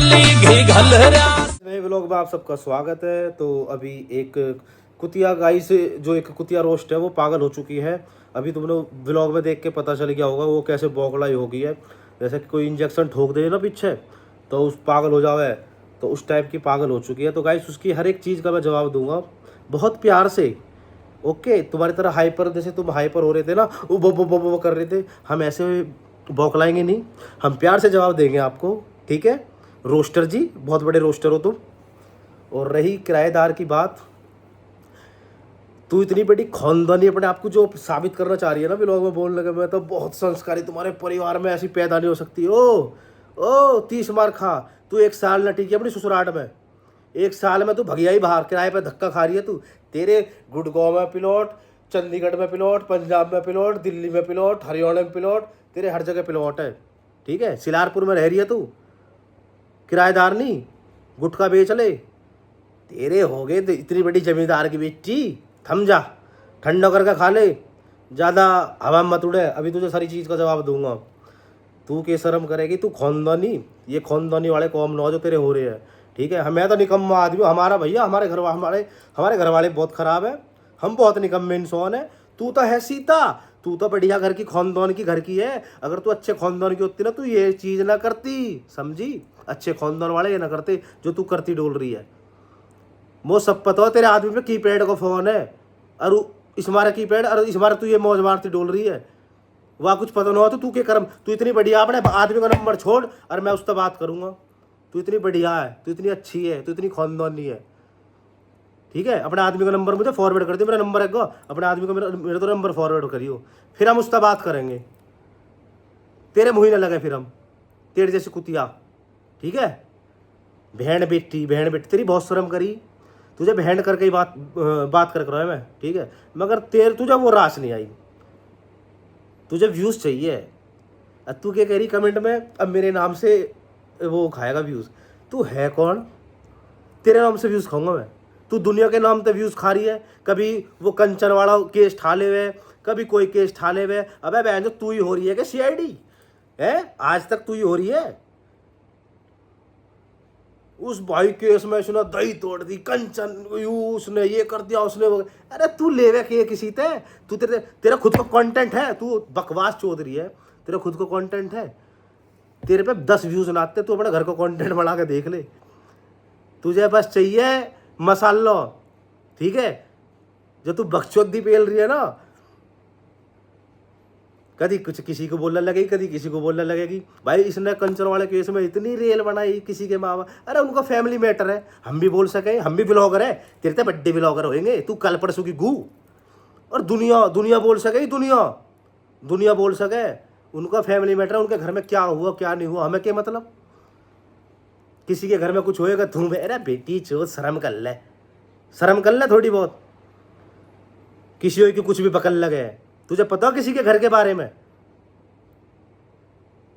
नए व्लॉग में आप सबका स्वागत है। तो अभी एक कुतिया गाय से जो एक कुतिया रोस्ट है वो पागल हो चुकी है। अभी तुमने व्लॉग में देख के पता चल गया होगा वो कैसे बौखलाई हो गई है। जैसे कि कोई इंजेक्शन ठोक दे ना पीछे तो उस पागल हो जावे, तो उस टाइप की पागल हो चुकी है। तो गाइस उसकी हर एक चीज़ का मैं जवाब दूंगा बहुत प्यार से। ओके, तुम्हारी तरह हाइपर, जैसे तुम हाइपर हो रहे थे ना, वो कर रहे थे, हम ऐसे बौखलाएंगे नहीं, हम प्यार से जवाब देंगे आपको। ठीक है रोस्टर जी, बहुत बड़े रोस्टर हो तुम। और रही किराएदार की बात, तू इतनी बड़ी खानदानी अपने आप को जो साबित करना चाह रही है ना व्लॉग में बोलने लगे, मैं तो बहुत संस्कारी, तुम्हारे परिवार में ऐसी पैदा नहीं हो सकती। ओ 30 मार खा, तू 1 साल न टिकी अपनी ससुराल में। 1 साल में तू भगिया ही बाहर, किराए पे धक्का खा रही है तू। तेरे गुड़गांव में प्लॉट, चंडीगढ़ में प्लॉट, पंजाब में प्लॉट, दिल्ली में प्लॉट, हरियाणा में प्लॉट, तेरे हर जगह प्लॉट है। ठीक है, सिलारपुर में रह रही है तू, किराएदार नहीं, गुटखा बेच ले। तेरे हो गए तो इतनी बड़ी जमींदार की बेटी, थम जा, ठंडा करके खा ले, ज़्यादा हवा मत उड़े। अभी तुझे सारी चीज़ का जवाब दूंगा। तू के शर्म करेगी, तू खानदानी, ये खानदानी वाले कौम ना जो तेरे हो रहे हैं। ठीक है, मैं तो निकम्मा आदमी, हमारा भैया हमारे घर वाले बहुत ख़राब है, हम बहुत निकम्मे इंसान है। तू तो है सीता, तू तो बढ़िया घर की, खानदान की घर की है। अगर तू अच्छे खानदान की होती ना तू ये चीज़ ना करती, समझी। अच्छे खानदान वाले ये ना करते जो तू करती डोल रही है। वो सब पता हो, तेरे आदमी पे कीपैड का फ़ोन है और इसमारा कीपैड, और इसमारा तू ये मौज मारती डोल रही है। वह कुछ पता ना हो तो तू के कर्म, तू इतनी बढ़िया, अपने आदमी का नंबर छोड़ और मैं उससे बात करूँगा। तू इतनी बढ़िया है, तू इतनी अच्छी है, तू इतनी खानदानी है। ठीक है, अपने आदमी का नंबर मुझे फॉरवर्ड कर दियो, मेरा नंबर है को, अपने आदमी का मेरे तो नंबर फॉरवर्ड करियो, फिर हम उससे बात करेंगे। तेरे मुँह ही ना लगे फिर हम, तेरे जैसे कुतिया। ठीक है, बहन बेटी तेरी बहुत शर्म करी, तुझे बहन करके ही बात कर रहा है मैं। ठीक है, मगर तुझे वो रास नहीं आई, तुझे व्यूज़ चाहिए। अब तू क्या कह रही कमेंट में, अब मेरे नाम से वो खाएगा व्यूज़। तू है कौन, तेरे नाम से व्यूज़ खाऊंगा मैं? तू दुनिया के नाम पे व्यूज़ खा रही है। कभी वो कंचन वाला केस ठाले हुए, कभी कोई केस ठाले हुए। अबे बहन जो तू ही हो रही है क्या सीआईडी है? आज तक तू ही हो रही है। उस भाई केस में उसने दही तोड़ दी, कंचन उसने ये कर दिया, उसने वो। अरे तू लेवे के किसी ते, तू तेरा खुद का कंटेंट है, तू बकवास चौधरी है, तेरा खुद का कंटेंट है। तेरे पे 10 व्यूज ना आते, तू अपने घर का कंटेंट बना के देख ले। तुझे बस चाहिए मसाला। ठीक है, जो तू बकचोदी पेल रही है ना, कभी कुछ किसी को बोलने लगेगी, कभी किसी को बोलने लगेगी। भाई इसने कंचन वाले केस में इतनी रेल बनाई किसी के माँ बाप, अरे उनका फैमिली मैटर है, हम भी बोल सके, हम भी ब्लॉगर है, तेरे तो बड्डे ब्लॉगर होंगे। तू कल परसों की गू, और दुनिया बोल सके, दुनिया बोल सके, उनका फैमिली मैटर है, उनके घर में क्या हुआ क्या नहीं हुआ हमें क्या मतलब। किसी के घर में कुछ होएगा तुम, अरे बेटी चो शर्म कर ले थोड़ी बहुत। किसी की कुछ भी पकड़ लगे, तुझे पता हो किसी के घर के बारे में?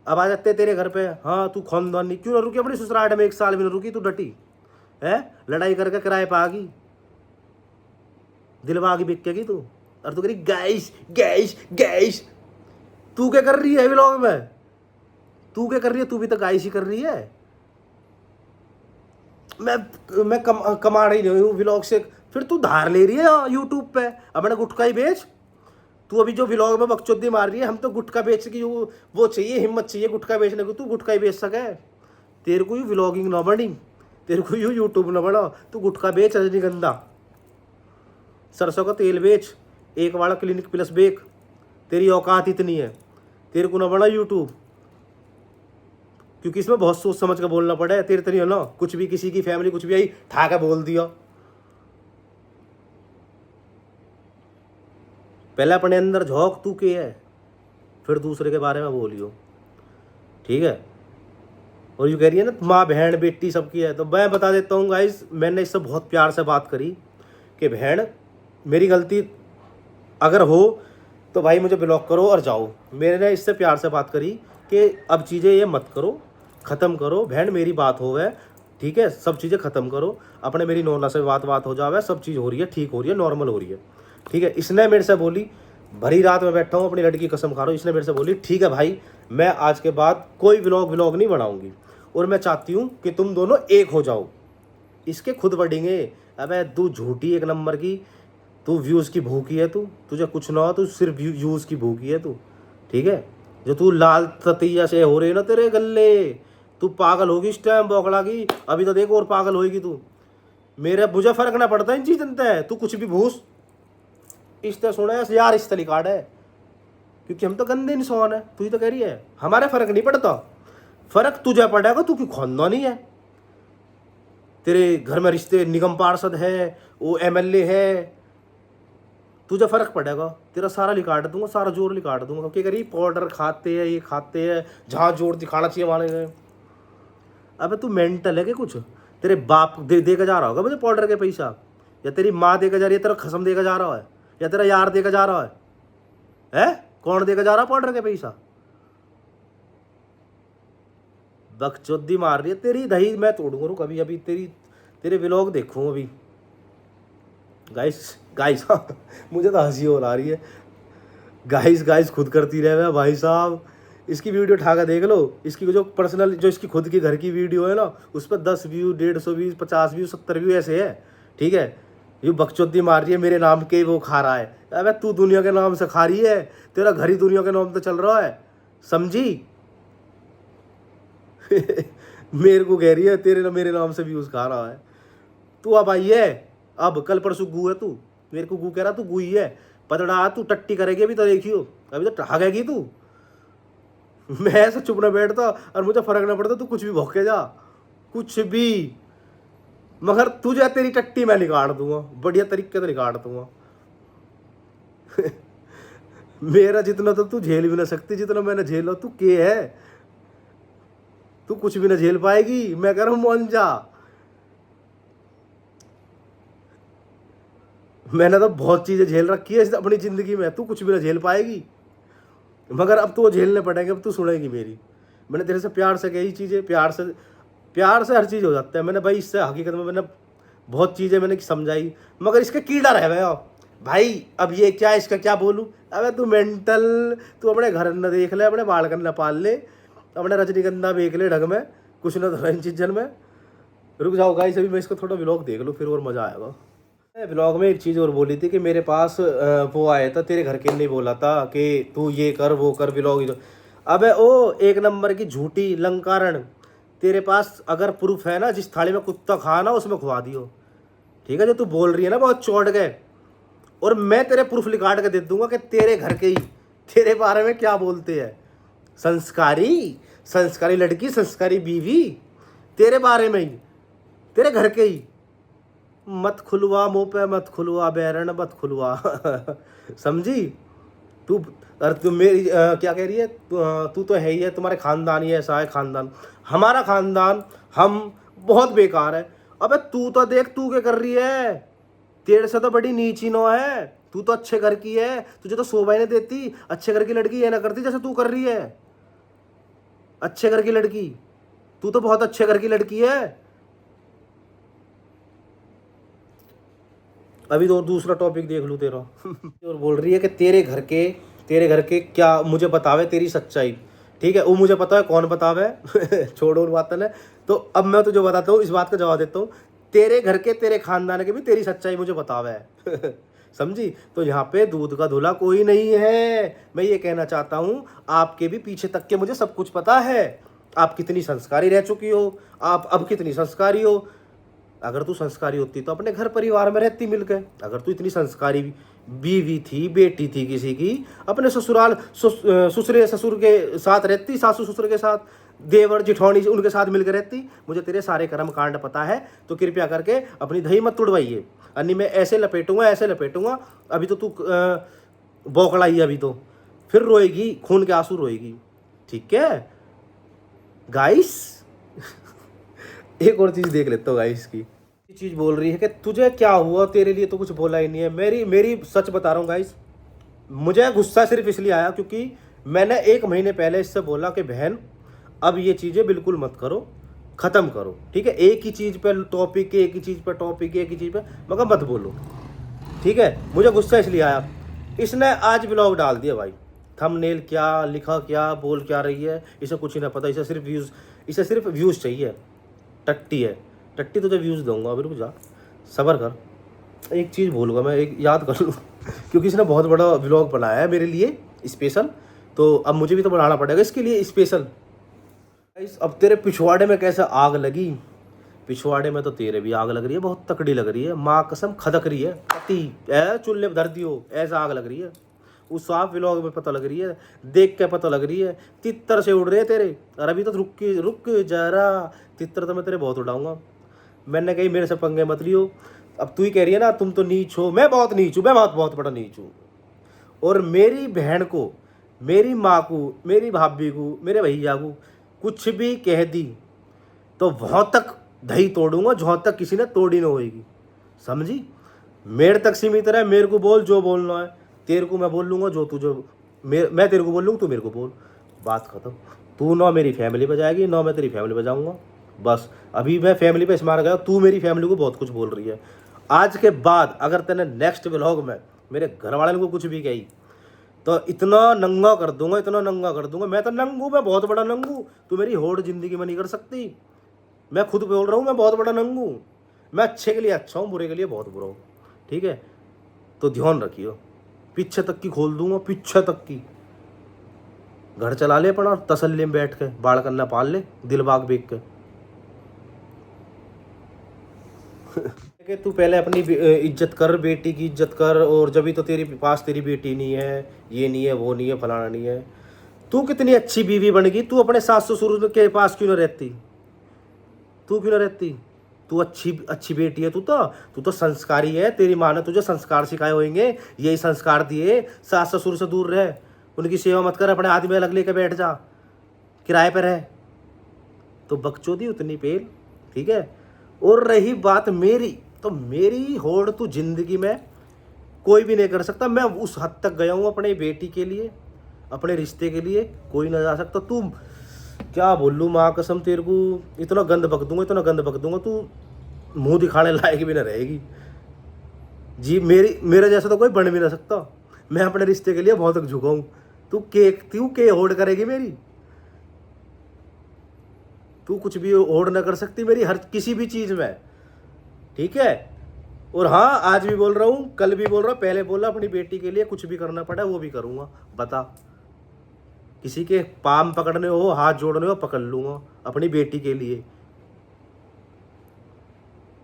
अब आ जाते तेरे घर पे, हाँ तू खानदानी, क्यों ना रुकी अपनी ससुराल में? 1 साल भी ना रुकी, तू डटी है, लड़ाई करके किराए पे आ गई, दिलवा की बिकेगी तू। और तू करी गैस। तू क्या कर रही है व्लॉग में? तू क्या कर रही है? तू भी तो गाइस ही कर रही है। मैं कमा रही नहीं हूँ व्लॉग से, फिर तू धार ले रही है यूट्यूब पे, अपना गुटखा ही बेच। तू अभी जो व्लॉग में बकचोदी मार रही है, हम तो गुटखा बेच की वो चाहिए, हिम्मत चाहिए गुटखा बेचने को, तू गुटखा ही बेच सके। तेरे को व्लॉगिंग ना बनी, तेरे को यूट्यूब ना बना, तू गुटखा बेच, रजनीगंधा, सरसों का तेल बेच, 1 वाला क्लिनिक प्लस बेच। तेरी औकात इतनी है, तेरे को ना बना यूट्यूब, क्योंकि इसमें बहुत सोच समझ कर बोलना पड़े। तेरे तरी है ना, कुछ भी किसी की फैमिली कुछ भी आई ठा के बोल दिया। पहले अपने अंदर झोंक, तू के है, फिर दूसरे के बारे में बोलियो। ठीक है, और यू कह रही है ना माँ बहन बेटी सबकी है, तो मैं बता देता हूँ गाइस, मैंने इससे बहुत प्यार से बात करी कि बहन मेरी गलती अगर हो तो भाई मुझे ब्लॉक करो और जाओ। मैंने इससे प्यार से बात करी कि अब चीज़ें ये मत करो, ख़त्म करो बहन, मेरी बात हो गए। ठीक है, सब चीज़ें ख़त्म करो, अपने मेरी नोना से बात हो जावे, सब चीज़ हो रही है, ठीक हो रही है, नॉर्मल हो रही है। ठीक है, इसने मेरे से बोली, भरी रात में बैठा हूँ अपनी लड़की की कसम खा रहा हूँ, इसने मेरे से बोली ठीक है भाई मैं आज के बाद कोई व्लॉग नहीं बनाऊंगी। और मैं चाहती हूँ कि तुम दोनों एक हो जाओ। इसके खुद बढ़ेंगे। अबे तू झूठी एक नंबर की, तू व्यूज़ की भूखी है, तू तुझे कुछ ना हो, तू सिर्फ व्यूज़ की भूखी है तू। ठीक है, जो तू लाल ततैया से हो रही है ना तेरे गल्ले, तू पागल होगी इस टाइम बौखला की। अभी तो देखो और पागल होगी तू। मेरे मुझे फर्क ना पड़ता इन चीज जनता है, तू कुछ भी भूस इस तरह सुना है यार, इस तरीका है, क्योंकि हम तो गंदे इंसान है। तू ही तो कह रही है हमारे फर्क नहीं पड़ता, फर्क तुझे पड़ेगा, तू क्यों खानदानी है, तेरे घर में रिश्ते निगम पार्षद है, वो एमएलए है, तुझे फर्क पड़ेगा। तेरा सारा लिकाट दूंगा, सारा जोर लिकाट दूंगा। क्या करी पाउडर खाते हैं, ये खाते हैं, जहाँ जोर दिखाना चाहिए माने गए। अबे तू मेंटल है कि कुछ? तेरे बाप देकर जा रहा होगा मुझे पाउडर के पैसा, या तेरी माँ देकर जा रही है, तेरा खसम देकर जा रहा है, या तेरा यार देकर जा रहा है? कौन देकर जा रहा है पाउडर के पैसा? बकचोदी मार रही है तेरी दही मैं तोड़ूंगा। रुक अभी अभी तेरे व्लॉग देखूँ अभी। गाइस मुझे तो हंसी हो रही है। गाइस खुद करती रहे भाई साहब। इसकी वीडियो उठा कर देख लो, इसकी जो पर्सनल जो इसकी खुद की घर की वीडियो है ना, उस पर 10 व्यू, 150 व्यू, 50 व्यू, 70 व्यू ऐसे है। ठीक है, ये बकचोदी मार रही है, मेरे नाम के वो खा रहा है। अबे तू दुनिया के नाम से खा रही है, तेरा घर ही दुनिया के नाम तो चल रहा है, समझी? मेरे को कह रही है तेरे मेरे नाम से व्यूज खा रहा है तू। अब आई है, अब कल परसों गू है तू, मेरे को गू कह रहा, तू गू ही है पतड़ा, तू टट्टी करेगी अभी तो देखियो, अभी तो ठगेगी तू। मैं ऐसा चुप ना बैठता और मुझे फर्क ना पड़ता, तू कुछ भी भौंके जा, कुछ भी, मगर तुझे तेरी टट्टी मैं निकाल दूंगा, बढ़िया तरीके से निकाल दूंगा। मेरा जितना तो तू झेल भी ना सकती जितना मैंने झेला, तू के है, तू कुछ भी ना झेल पाएगी। मैं कह रहा हूं मान जा, मैंने तो बहुत चीजें झेल रखी है अपनी जिंदगी में, तू कुछ भी ना झेल पाएगी। मगर अब तो वो झेलने पड़ेंगे, अब तू सुनेगी मेरी। मैंने तेरे से प्यार से कही चीज़ें, प्यार से हर चीज़ हो जाता है। मैंने भाई इससे हकीकत में मैंने बहुत चीज़ें मैंने समझाई, मगर इसके कीड़ा रह गया भाई। अब ये क्या, इसका क्या बोलूँ? अबे तू मेंटल, तू अपने घर न देख ले, अपने बालकन न पाल ले, अपने रजनीगंधा बेच ले ढंग में, कुछ न तो इन चीज़न में। रुक जाओ गाइस, अभी मैं इसको थोड़ा व्लॉग देख लूँ फिर और मज़ा आएगा। ब्लॉग में एक चीज़ और बोली थी कि मेरे पास वो आया था, तेरे घर के नहीं बोला था कि तू ये कर वो कर व्लॉग। अबे ओ एक नंबर की झूठी लंकारण, तेरे पास अगर प्रूफ है ना, जिस थाली में कुत्ता खा ना उसमें खुआ दियो। ठीक है, जो तू बोल रही है ना बहुत चौड़ गए, और मैं तेरे प्रूफ निकाल के दे दूंगा कि तेरे घर के ही तेरे बारे में क्या बोलते हैं। संस्कारी लड़की, संस्कारी बीवी, तेरे बारे में ही, तेरे घर के ही। मत खुलवा मुँह पे, मत खुलवा बैरन, मत खुलवा। समझी तू? अरे तू मेरी क्या कह रही है? तू तो है ही है, तुम्हारे खानदान ही ऐसा है खानदान, हमारा खानदान हम बहुत बेकार है। अबे तू तो देख तू क्या कर रही है, तेरे से तो बड़ी नीची नो है। तू तो अच्छे घर की है, तुझे तो शोभा नहीं देती। अच्छे घर की लड़की ये ना करती जैसे तू कर रही है। अच्छे घर की लड़की, तू तो बहुत अच्छे घर की लड़की है। अभी तो दूसरा टॉपिक देख लूँ तेरा। और बोल रही है कि तेरे घर के क्या, मुझे बतावे तेरी सच्चाई। ठीक है, वो मुझे पता है कौन बतावे। छोड़ो बात है। तो अब मैं तुझे बताता हूँ, इस बात का जवाब देता हूँ। तेरे घर के, तेरे खानदान के भी तेरी सच्चाई मुझे बतावे। समझी? तो यहाँ पे दूध का धुला कोई नहीं है। मैं ये कहना चाहता हूँ, आपके भी पीछे तक के मुझे सब कुछ पता है। आप कितनी संस्कारी रह चुकी हो, आप अब कितनी संस्कारी हो। अगर तू संस्कारी होती तो अपने घर परिवार में रहती मिलकर। अगर तू इतनी संस्कारी बीवी थी, बेटी थी किसी की, अपने ससुराल ससुरे ससुर के साथ रहती, सासू ससुर के साथ, देवर जेठौनी उनके साथ मिलकर रहती। मुझे तेरे सारे कर्म कांड पता है, तो कृपया करके अपनी दही मत तुड़वाइए। अन्य मैं ऐसे लपेटूंगा। अभी तो तू बौखलाई, अभी तो फिर रोएगी, खून के आंसू रोएगी। ठीक है गाइस? एक और चीज देख लेता हूँ गाइस की। चीज बोल रही है कि तुझे क्या हुआ, तेरे लिए तो कुछ बोला ही नहीं है। मेरी सच बता रहा हूँ गाइस, मुझे गुस्सा सिर्फ इसलिए आया क्योंकि मैंने 1 महीने पहले इससे बोला कि बहन अब ये चीजें बिल्कुल मत करो, खत्म करो। ठीक है, एक ही चीज पे टॉपिक, एक ही चीज पे मगर मत बोलो। ठीक है, मुझे गुस्सा इसलिए आया। इसने आज ब्लॉग डाल दिया भाई, थंबनेल क्या लिखा, क्या बोल क्या रही है, इसे कुछ ही ना पता। इसे सिर्फ व्यूज़ चाहिए। टट्टी है, टट्टी तुझे व्यूज़ दूंगा। अभी रुक जा, सब्र कर। एक चीज़ भूलूंगा मैं, एक याद कर लूँ क्योंकि इसने बहुत बड़ा व्लॉग बनाया है मेरे लिए स्पेशल, तो अब मुझे भी तो बनाना पड़ेगा इसके लिए स्पेशल। अब तेरे पिछवाड़े में कैसे आग लगी, पिछवाड़े में तो तेरे भी आग लग रही है, बहुत तकड़ी लग रही है, माँ कसम खदक रही है। पति चूल्हे पर धर दियो, ऐसा आग लग रही है। उस साफ व्लॉग में पता लग रही है, देख के पता लग रही है। तितर से उड़ रहे हैं तेरे। और अभी तो रुक जरा, तितर तो मैं तेरे बहुत उड़ाऊंगा। मैंने कही मेरे से पंगे मत लियो। अब तू ही कह रही है ना तुम तो नीच हो, मैं बहुत नीच हूँ, मैं बहुत बहुत बड़ा नीच हूँ। और मेरी बहन को, मेरी माँ को, मेरी भाभी को, मेरे भैया को कुछ भी कह दी तो वहाँ तक दही तोड़ूंगा जहाँ तक किसी ने तोड़ी ना होगी, समझी। मेरे तक सीमित रहे, मेरे को बोल जो बोलना है। तेरे को मैं बोल लूँगा जो तुझे, मैं तेरे को बोल लूँगा, तू मेरे को बोल, बात खत्म। तू ना मेरी फैमिली पे जाएगी, ना मैं तेरी फैमिली पे जाऊँगा। बस अभी मैं फैमिली पे स्मार गया, तू मेरी फैमिली को बहुत कुछ बोल रही है। आज के बाद अगर तेने नेक्स्ट व्लॉग में मेरे घर वाले को कुछ भी कही तो इतना नंगा कर दूंगा, इतना नंगा कर दूंगा। मैं तो नंगू, मैं बहुत बड़ा नंगू। तू मेरी होड़ जिंदगी में नहीं कर सकती। मैं खुद बोल रहा हूँ, मैं बहुत बड़ा नंगू। मैं अच्छे के लिए अच्छा हूँ, बुरे के लिए बहुत बुरा हूँ, ठीक है। तो ध्यान रखियो, पीछे तक की खोल दूंगा, पीछे तक की। घर चला ले अपना, तसल्ली में बैठ के बाढ़ करना पाल ले, दिल बाग बेच के कि तू पहले अपनी इज्जत कर, बेटी की इज्जत कर। और जब भी तो तेरे पास तेरी बेटी नहीं है, ये नहीं है, वो नहीं है, फलाना नहीं है। तू कितनी अच्छी बीवी बन गई, तू अपने सास ससुर के पास क्यों ना रहती, तू क्यों ना रहती। तू अच्छी बेटी है, तू तो संस्कारी है। तेरी माँ ने तुझे संस्कार सिखाए होंगे, यही संस्कार दिए, सास ससुर से दूर रह, उनकी सेवा मत कर, अपने आदमी अलग लेके बैठ जा, किराए पर रह। तो बकचोदी उतनी पेल, ठीक है। और रही बात मेरी, तो मेरी होड़ तू जिंदगी में कोई भी नहीं कर सकता। मैं उस हद तक गया हूँ अपने बेटी के लिए, अपने रिश्ते के लिए कोई ना जा सकता। तू क्या बोलूँ, माँ कसम तेरे को इतना गंद बक दूंगा, इतना गंद बक दूंगा, तू मुंह दिखाने लायक भी ना रहेगी जी। मेरे जैसा तो कोई बन भी ना सकता। मैं अपने रिश्ते के लिए बहुत तक झुका हूँ। तू के होड़ करेगी मेरी, तू कुछ भी होड़ ना कर सकती मेरी, हर किसी भी चीज़ में, ठीक है। और हाँ, आज भी बोल रहा हूँ, कल भी बोल रहा हूँ, पहले बोला, अपनी बेटी के लिए कुछ भी करना पड़ा वो भी करूँगा। बता, किसी के पाम पकड़ने हो, हाथ जोड़ने हो, पकड़ लूँगा अपनी बेटी के लिए।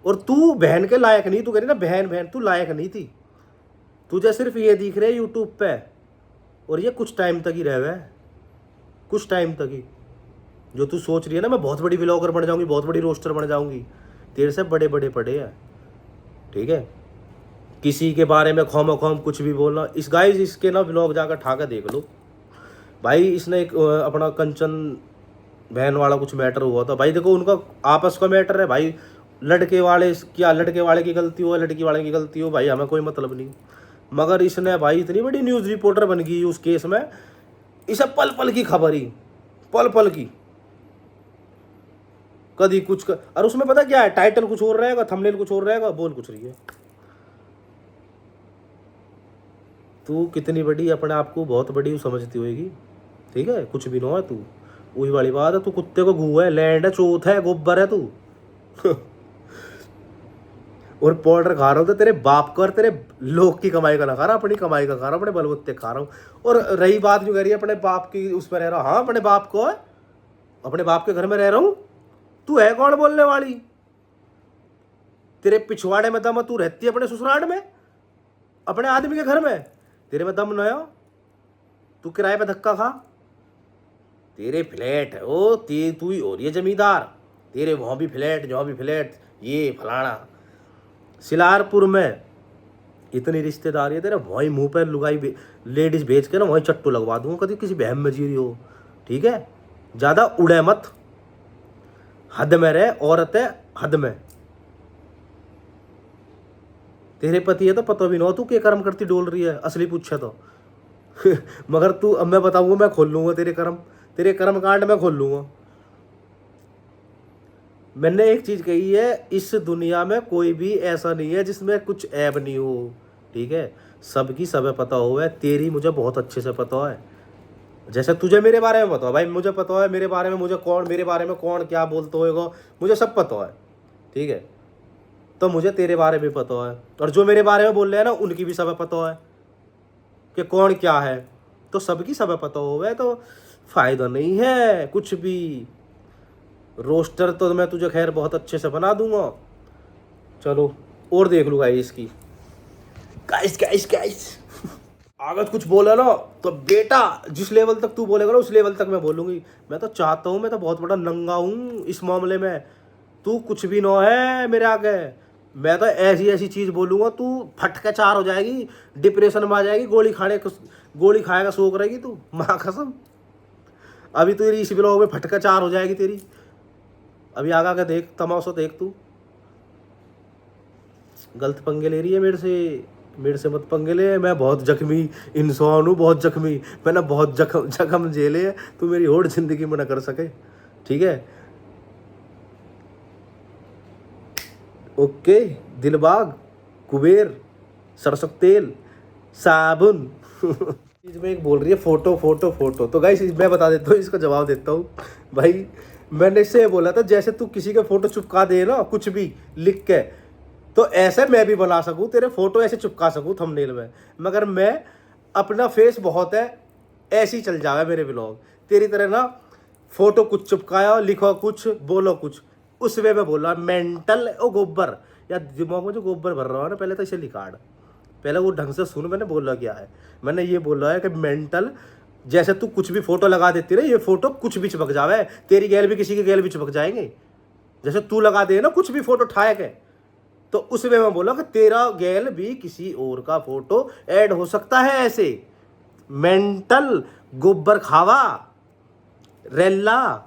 और तू बहन के लायक नहीं, तू कह रही ना बहन, तू लायक नहीं थी। तुझे सिर्फ ये दिख रहा है यूट्यूब पे, और ये कुछ टाइम तक ही रह गए, कुछ टाइम तक ही। जो तू सोच रही है ना मैं बहुत बड़ी व्लॉगर बन जाऊंगी, बहुत बड़ी रोस्टर बन जाऊंगी, तेरे से बड़े बड़े पड़े हैं, ठीक है। किसी के बारे में खोम कुछ भी बोलना। इसके ना व्लॉग जाकर ठाकर देख लो भाई। इसने एक अपना कंचन बहन वाला कुछ मैटर हुआ था भाई। देखो उनका आपस का मैटर है भाई, लड़के वाले की गलती हो, लड़की वाले की गलती हो, भाई हमें कोई मतलब नहीं। मगर इसने भाई इतनी बड़ी न्यूज़ रिपोर्टर बन गई उस केस में, इसे पल पल की खबर ही, पल पल की, कभी कुछ और उसमें पता क्या है, टाइटल कुछ और रहेगा, थंबनेल कुछ और रहेगा, बोल कुछ रही है। तू कितनी बड़ी अपने आप को बहुत बड़ी समझती होगी, ठीक है। कुछ भी ना है तू, वही वाली बात है। तू कुत्ते को गू है, लैंड है, चौथ है, गोबर है तू और पाउडर खा रहा हूँ तो तेरे बाप का और तेरे लोग की कमाई का ना खा रहा, अपनी कमाई का खा रहा हूँ, अपने बलबुत्ते खा रहा हूँ। और रही बात क्यों कह रही है अपने बाप की, उस पर रह रहा हूँ। हाँ, अपने बाप को है, अपने बाप के घर में रह रहा हूँ। तू है कौन बोलने वाली, तेरे पिछवाड़े में दम, तू रहती है अपने ससुराल में, अपने आदमी के घर में, तेरे में दम न हो, तू किराए पे धक्का खा। तेरे फ्लैट है ओ, तू ही हो रही है जमींदार, तेरे वहाँ भी फ्लैट, जहाँ भी फ्लैट, ये फलाना। सिलारपुर में इतनी रिश्तेदारी है तेरे, वहीं मुंह पर लुगाई लेडीज भेज के ना वहीं चट्टू लगवा दूंगा, कभी किसी बहम में जी रही हो, ठीक है। ज़्यादा उड़े मत, हद में रहे, औरत है हद में। तेरे पति है तो पता भी ना हो तू क्या कर्म करती डोल रही है, असली पूछे तो मगर तू, अब मैं बताऊंगा, मैं खोल लूंगा तेरे कर्म कांड में खोल लूंगा। मैंने एक चीज कही है, इस दुनिया में कोई भी ऐसा नहीं है जिसमें कुछ ऐब नहीं हो, ठीक है। सबकी सब पता हो है, तेरी मुझे बहुत अच्छे से पता है, जैसे तुझे मेरे बारे में पता है भाई, मुझे पता है मेरे बारे में, मेरे बारे में कौन क्या बोलते होएगा, मुझे सब पता है, ठीक है। तो मुझे तेरे बारे में पता है, और जो मेरे बारे में बोल रहे हैं ना उनकी भी सब पता है कि कौन क्या है। तो सबकी सब पता हो तो फायदा नहीं है कुछ भी। रोस्टर तो मैं तुझे खैर बहुत अच्छे से बना दूंगा। चलो और देख लूँगा इसकी। गाइस गाइस गाइस, अगर कुछ बोला ना तो बेटा जिस लेवल तक तू बोलेगा ना उस लेवल तक मैं बोलूँगी। मैं तो चाहता हूँ, मैं तो बहुत बड़ा नंगा हूँ इस मामले में। तू कुछ भी ना है मेरे आगे। मैं तो ऐसी ऐसी चीज़ बोलूँगा तू फट के चार हो जाएगी, डिप्रेशन में आ जाएगी, गोली खाएगा सो करेगी तू, माँ कसम। अभी तो तेरी इस ब्लॉग में फटका चार हो जाएगी तेरी। अभी आगा के देख तमाशा, देख तू। गलत पंगे ले रही है मेरे से मत पंगे ले। मैं बहुत जख्मी इंसान हूँ, बहुत जख्मी। मैंने बहुत जख्म झेले है, तू मेरी और जिंदगी में न कर सके, ठीक है। ओके, दिलबाग, कुबेर, सरसों तेल, साबुन। चीज में एक बोल रही है फोटो फोटो फोटो। तो गाइस मैं बता देता हूँ, इसका जवाब देता हूँ भाई। मैंने इससे बोला था जैसे तू किसी के फोटो चिपका दे ना कुछ भी लिख के, तो ऐसे मैं भी बना सकूँ तेरे फोटो, ऐसे चिपका सकूँ थंबनेल में। मगर मैं अपना फेस बहुत है, ऐसे ही चल जाएगा मेरे ब्लॉग तेरी तरह ना। फोटो कुछ चिपकाया, लिखो कुछ, बोलो कुछ, उस वे में बोल रहा मेंटल ओ गोबर। या दिमाग में जो गोबर भर रहा है ना, पहले तो इसे निकाल, पहले वो ढंग से सुन मैंने बोला क्या है। मैंने ये बोला है कि मेंटल, जैसे तू कुछ भी फोटो लगा देती ना, ये फोटो कुछ भी चिपक जावे, तेरी गैल भी किसी की गैल भी चिपक जाएंगे। जैसे तू लगा दे ना कुछ भी फोटो ठाए के, तो उस वे में बोला कि तेरा गैल भी किसी और का फोटो ऐड हो सकता है ऐसे। मेंटल गोबर खावा रेला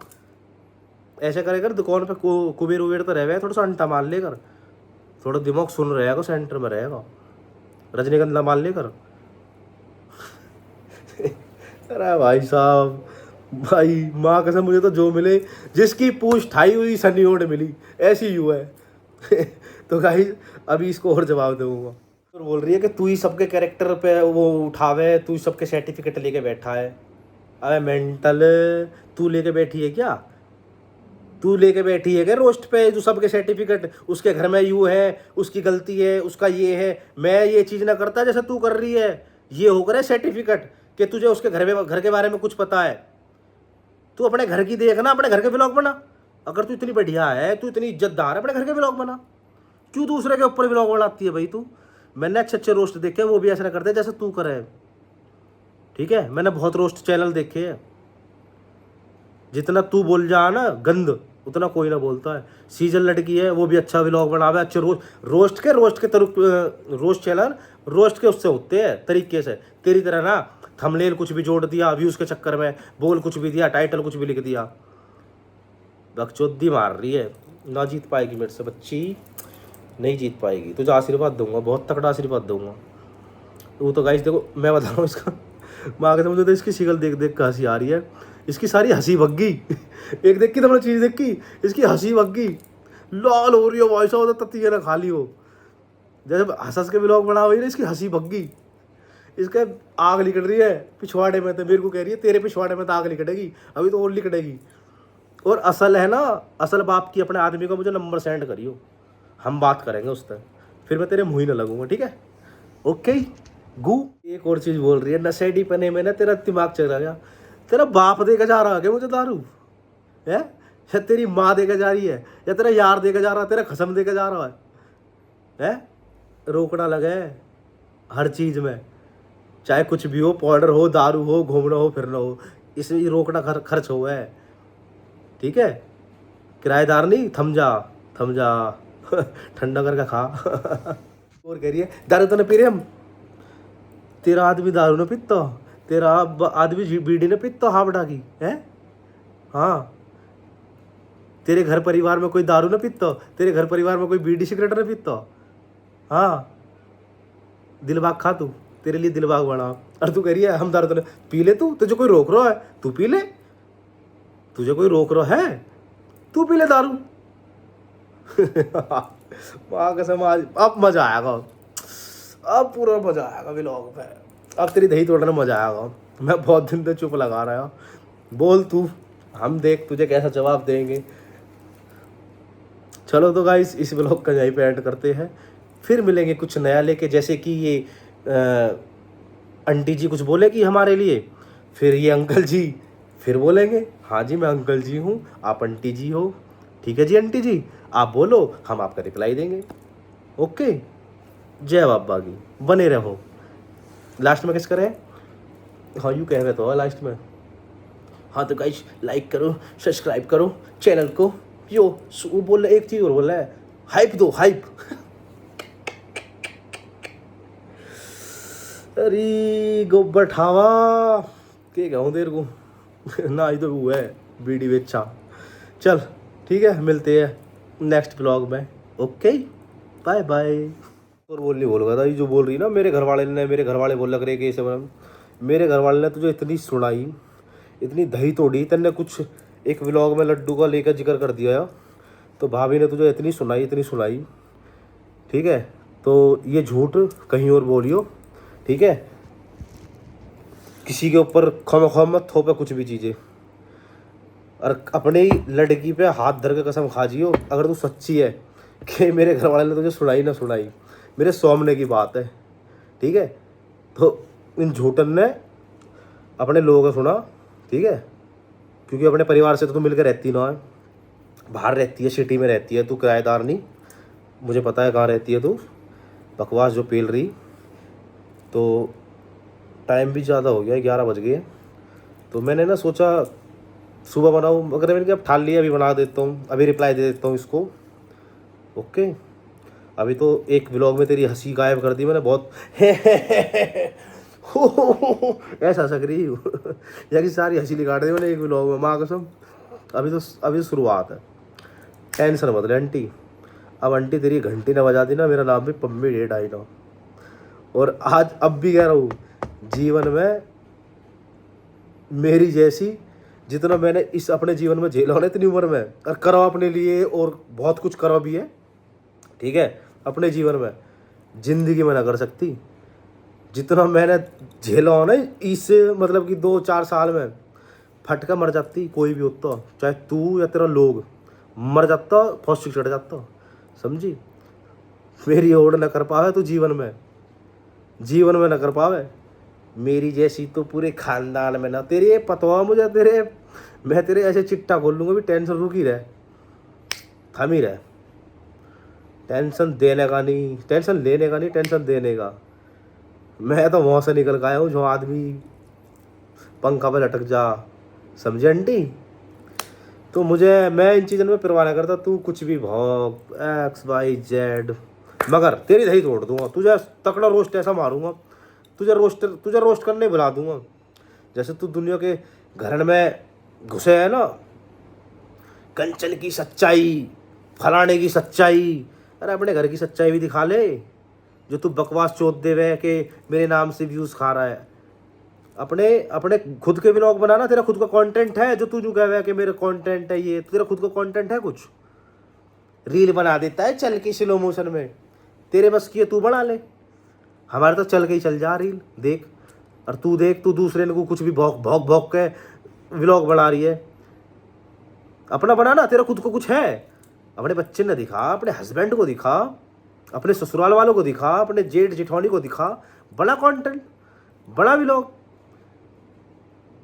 ऐसे करेगा दुकान पे कुबेर उबेर तो रहे, थोड़ा सा अंटा मान लेकर, थोड़ा दिमाग सुन रहेगा, सेंटर में रहेगा, रजनीगंधा मान लेकर। अरे भाई साहब, भाई माँ कसम मुझे तो जो मिले, जिसकी पूछ ठाई हुई सनी ओड मिली, ऐसी यू है। तो गाइस अभी इसको और जवाब दूंगा। तो बोल रही है कि तू ही सबके कैरेक्टर पे वो उठावे, तू ही सबके सर्टिफिकेट लेके बैठा है। अबे मेंटल, तू लेके बैठी है क्या? तू लेके बैठी है क्या रोस्ट पे जो सबके सर्टिफिकेट? उसके घर में यू है, उसकी गलती है, उसका ये है। मैं ये चीज़ ना करता जैसे तू कर रही है। ये हो करे सर्टिफिकेट कि तुझे उसके घर के बारे में कुछ पता है। तू अपने घर की देख ना, अपने घर के ब्लॉग बना। अगर तू इतनी बढ़िया है, तू इतनी इज्जतदार है, अपने घर के ब्लॉग बना। क्यों दूसरे के ऊपर ब्लॉग बनाती है भाई तू? मैंने अच्छे अच्छे रोस्ट देखे, वो भी ऐसा ना करते जैसे तू करे, ठीक है। मैंने बहुत रोस्ट चैनल देखे हैं, जितना तू बोल जा ना गंद उतना कोई ना बोलता है। सीजन लड़की है, वो भी अच्छा व्लॉग बनावे, अच्छे रोस्ट के रोस्ट चैनल रोस्ट के उससे होते हैं तरीके से। तेरी तरह ना थंबनेल कुछ भी जोड़ दिया व्यूज़ के चक्कर में, बोल कुछ भी दिया, टाइटल कुछ भी लिख दिया, बकचोदी मार रही है। ना जीत पाएगी मेरे से बच्ची, नहीं जीत पाएगी। तुझे आशीर्वाद दूंगा, बहुत तगड़ा आशीर्वाद दूंगा। वो तो गाइस देखो मैं बता रहा हूँ इसका माँ के, मुझे तो इसकी शिकल देख देख के हंसी आ रही है। इसकी सारी हंसी भग्गी एक देख की तो चीज़ देख की इसकी हंसी भग्गी लाल हो रही हो भाई साहब, तो तत्ती ना खाली हो। जैसे हंस के ब्लॉग बना हुई ना, इसकी हंसी भग्गी, इसका आग निकल रही है पिछवाड़े में। तो मेरे को कह रही है तेरे पिछवाड़े में तो आग निकलेगी, अभी तो और निकलेगी। और असल है ना, असल बाप की अपने आदमी को मुझे नंबर सेंड करियो, हम बात करेंगे उस तक, फिर मैं तेरे मुँह ही ना लगूंगा, ठीक है। ओके गु। एक और चीज़ बोल रही है, नशेड़ी पने में ना तेरा दिमाग चला गया। तेरा बाप देकर जा रहा है क्या मुझे दारू है, या तेरी माँ देकर जा रही है, या तेरा यार देकर जा रहा है, तेरा खसम देकर जा रहा है? रोकना लगे हर चीज़ में, चाहे कुछ भी हो, पाउडर हो, दारू हो, घूमना हो, फिरना हो, इसमें रोकना खर्च हुआ है, ठीक है। किराएदार नहीं, थम जा ठंडा करके खा। और कह रही है दारू तो न पी रहे हम। तेरा आदमी दारू न पीता, तेरा आदमी बीड़ी न पीता हावड़ा की है। हाँ, तेरे घर परिवार में कोई दारू न पीता, तेरे घर परिवार में कोई बीड़ी सिगरेट न पीता। हाँ, दिलबाग खा तू, तेरे लिए दिलबाग बना। और तू कह रही है हम दारू तो पी ले, तू तुझे कोई रोक रहा है, तू पी ले, तुझे कोई रोक रहा है, तू पी ले दारू। माँ कसम आज अब मजा आएगा, अब पूरा मजा आएगा व्लॉग पे, अब तेरी दही तोड़ने में मजा आएगा। मैं बहुत दिन से चुप लगा रहा हूँ, बोल तू, हम देख तुझे कैसा जवाब देंगे। चलो तो गाइस इस व्लॉग का यहीं पे एंड करते हैं, फिर मिलेंगे कुछ नया लेके। जैसे कि ये आंटी जी कुछ बोलेगी हमारे लिए, फिर ये अंकल जी फिर बोलेंगे हाँ जी मैं अंकल जी हूँ, आप आंटी जी हो, ठीक है जी आंटी जी, आप बोलो हम आपका रिप्लाई देंगे। ओके, जय बाबा की, बने रहो। लास्ट में किस करें? हाँ यूँ कह रहे तो लास्ट में। हाँ तो गाइस लाइक करो, सब्सक्राइब करो चैनल को। यो वो बोल रहा है, एक चीज़ और बोल रहा है, हाइप दो हाइप। अरे गोबर ठावा के कहूँ तेरे को ना, इधर वो है बीड़ी बेचा। चल ठीक है, मिलते हैं नेक्स्ट ब्लॉग में। Okay bye bye. और बोलने बोल रहा था ये जो बोल रही ना, मेरे घर वाले बोल लग रहे कि ऐसे मेरे घर वाले ने तुझे इतनी सुनाई, इतनी दही तोड़ी, तेने कुछ एक व्लॉग में लड्डू का लेकर जिक्र कर दिया, तो भाभी ने तुझे इतनी सुनाई, ठीक है। तो ये झूठ कहीं और बोलियो, ठीक है। किसी के ऊपर खम मत थोपे कुछ भी चीज़ें, और अपने ही लड़की पे हाथ धर के कसम खा जियो अगर तू सच्ची है कि मेरे घर वाले ने तुझे सुनाई ना सुनाई, मेरे सामने की बात है, ठीक है। तो इन झूठन ने अपने लोगों का सुना, ठीक है, क्योंकि अपने परिवार से तो तू मिलकर रहती ना है, बाहर रहती है, सिटी में रहती है तू, किराएदार नहीं, मुझे पता है कहाँ रहती है तू, बकवास जो पेल रही। तो टाइम भी ज़्यादा हो गया, 11 बज गए, तो मैंने ना सोचा सुबह बनाऊँ, मगर मैंने कहा अब ठान लिया, अभी बना देता हूँ, अभी रिप्लाई दे देता हूँ इसको। ओके, अभी तो एक व्लॉग में तेरी हंसी गायब कर दी मैंने, बहुत ऐसा हंस रही हूँ या कि सारी हंसी निकाल दी मैंने एक व्लॉग में, माँ कसम। अभी तो शुरुआत है, टेंशन मत ले आंटी। अब आंटी तेरी घंटी ना बजा दी ना, मेरा नाम भी पम्मी डेट आई ना। और आज अब भी कह रहा हूँ, जीवन में मेरी जैसी जितना मैंने इस अपने जीवन में झेला ना इतनी उम्र में, और करो अपने लिए, और बहुत कुछ करो भी है, ठीक है। अपने जीवन में जिंदगी में ना कर सकती जितना मैंने झेला हो ना इस मतलब कि 2-4 साल में, फटका मर जाती कोई भी होता, चाहे तू या तेरा लोग, मर जाता, फौसी चढ़ जाता, समझी। मेरी ओर न कर पावे तो जीवन में न कर पावे, मेरी जैसी तो पूरे खानदान में ना। तेरे पतवा मुझे मैं तेरे ऐसे चिट्टा खोल लूँगा भी, टेंशन रुकी रहे, थमी रहे, टेंशन देने का नहीं, टेंशन लेने का नहीं, टेंशन देने का। मैं तो वहाँ से निकल गया हूँ जो आदमी पंखा पे लटक जा, समझे आंटी। तो मैं इन चीज़ों में परवाह नहीं करता, तू कुछ भी भौंक XYZ, मगर तेरी दही तोड़ दूंगा, तुझे तकड़ा रोस्ट ऐसा मारूंगा, तुझे रोस्ट करने बुला दूंगा। जैसे तू दुनिया के घर में घुसे है ना, कंचन की सच्चाई, फलाने की सच्चाई, अरे अपने घर की सच्चाई भी दिखा ले। जो तू बकवास चोट दे रहे कि मेरे नाम से व्यूज़ खा रहा है, अपने खुद के व्लॉग बनाना, तेरा खुद का कंटेंट है, जो तू जो कह रहा है कि मेरा कंटेंट है, ये तेरा खुद का कंटेंट है। कुछ रील बना देता है चल के स्लो मोशन में, तेरे बस की तू बना ले, हमारे तो चल के ही चल जा रील, देख। और तू देख, तू दूसरे को कुछ भी भौक के व्लॉग बना रही है, अपना बनाना, तेरा खुद को कुछ है, अपने बच्चे ने दिखा, अपने हस्बैंड को दिखा, अपने ससुराल वालों को दिखा, अपने जेठ जेठौनी को दिखा, बड़ा कंटेंट, बड़ा व्लॉग।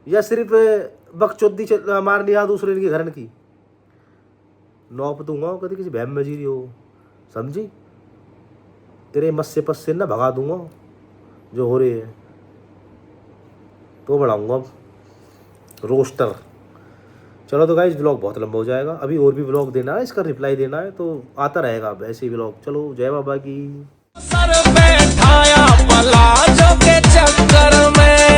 या सिर्फ बकचोदी मारनी आ दूसरे के घर की, नौप दूंगा कभी किसी बहम में जी रही हो, समझी। तेरे मस्से पस्से ना भगा दूंगा जो हो रही है, तो बढ़ाऊंगा रोस्टर। चलो तो गाइस व्लॉग बहुत लंबा हो जाएगा, अभी और भी व्लॉग देना है, इसका रिप्लाई देना है, तो आता रहेगा अब ऐसे ही व्लॉग। चलो जय बाबा की। सर बैठाया पलाजों के चक्कर में।